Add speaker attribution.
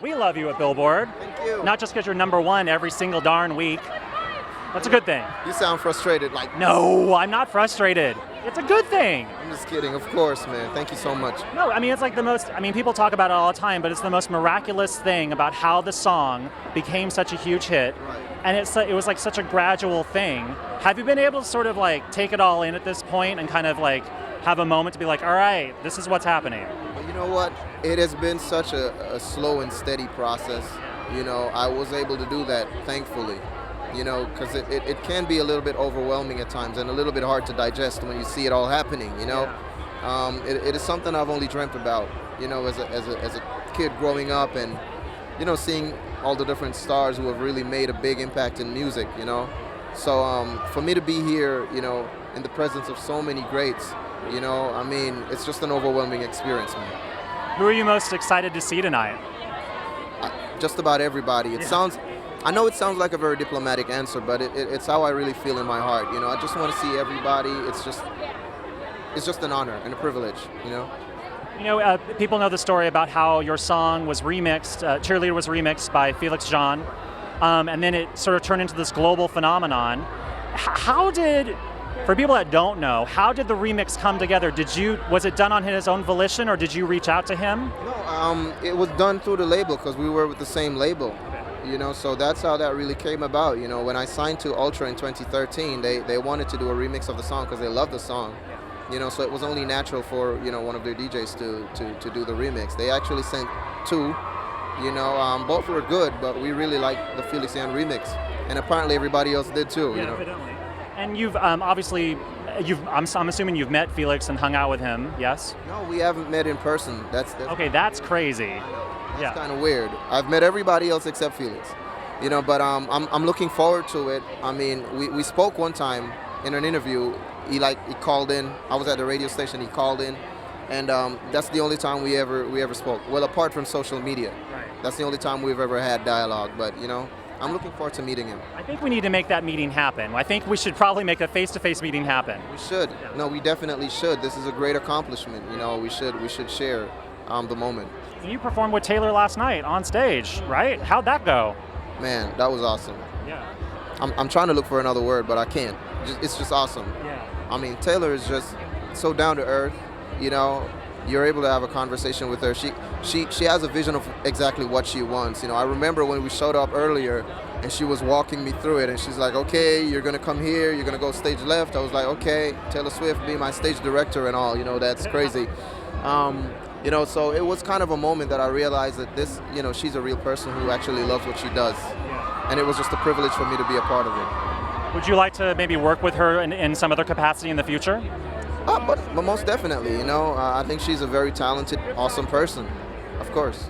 Speaker 1: We love you at Billboard.
Speaker 2: Thank you.
Speaker 1: Not just because you're #1 every single darn week. That's a good thing.
Speaker 2: You sound frustrated, like,
Speaker 1: No, I'm not frustrated. It's a good thing.
Speaker 2: I'm just kidding, of course, man. Thank you so much.
Speaker 1: No, I mean, it's like the most, I mean, people talk about it all the time, but it's the most miraculous thing about how the song became such a huge hit.
Speaker 2: Right.
Speaker 1: And it was like such a gradual thing. Have you been able to sort of like take it all in at this point and kind of like have a moment to be like, all right, this is what's happening?
Speaker 2: But you know what? It has been such a slow and steady process. You know, I was able to do that, thankfully. You know, because it can be a little bit overwhelming at times and a little bit hard to digest when you see it all happening, you know. It is something I've only dreamt about, you know, as a kid growing up and, you know, seeing all the different stars who have really made a big impact in music, you know. So for me to be here, you know, in the presence of so many greats, you know, I mean, it's just an overwhelming experience, man.
Speaker 1: Who are you most excited to see tonight?
Speaker 2: Just about everybody. I know it sounds like a very diplomatic answer, but it's how I really feel in my heart. You know, I just want to see everybody. It's just an honor and a privilege, you know.
Speaker 1: You know, people know the story about how your song was remixed, Cheerleader was remixed by Felix Jean, and then it sort of turned into this global phenomenon. How did, for people that don't know, how did the remix come together? Was it done on his own volition, or did you reach out to him?
Speaker 2: No, it was done through the label because we were with the same label. You know, so that's how that really came about. You know, when I signed to Ultra in 2013, they wanted to do a remix of the song because they loved the song. You know, so it was only natural for, you know, one of their DJs to do the remix. They actually sent two. You know, both were good, but we really liked the Felix Jean remix, and apparently everybody else did too.
Speaker 1: Yeah,
Speaker 2: you know?
Speaker 1: evidently. And you've obviously, I'm assuming you've met Felix and hung out with him. Yes.
Speaker 2: No, we haven't met in person. That's
Speaker 1: okay. That's crazy.
Speaker 2: That's kind of weird. I've met everybody else except Felix, you know. But I'm looking forward to it. I mean, we spoke one time in an interview. He called in. I was at the radio station. He called in, and that's the only time we ever spoke. Well, apart from social media,
Speaker 1: right.
Speaker 2: That's the only time we've ever had dialogue. But you know, I'm looking forward to meeting him.
Speaker 1: I think we need to make that meeting happen. I think we should probably make a face-to-face meeting happen.
Speaker 2: We should.
Speaker 1: Yeah.
Speaker 2: No, we definitely should. This is a great accomplishment. You know, we should share the moment.
Speaker 1: You performed with Taylor last night on stage, right? How'd that go?
Speaker 2: Man, that was awesome.
Speaker 1: Yeah.
Speaker 2: I'm trying to look for another word, but I can't. It's just awesome.
Speaker 1: Yeah.
Speaker 2: I mean, Taylor is just so down to earth. You know, you're able to have a conversation with her. She has a vision of exactly what she wants. You know, I remember when we showed up earlier, and she was walking me through it, and she's like, "Okay, you're gonna come here. You're gonna go stage left." I was like, "Okay, Taylor Swift, be my stage director and all." You know, that's crazy. You know, so it was kind of a moment that I realized that this, you know, she's a real person who actually loves what she does.
Speaker 1: Yeah.
Speaker 2: And it was just a privilege for me to be a part of it.
Speaker 1: Would you like to maybe work with her in some other capacity in the future?
Speaker 2: But most definitely, you know, I think she's a very talented, awesome person, of course.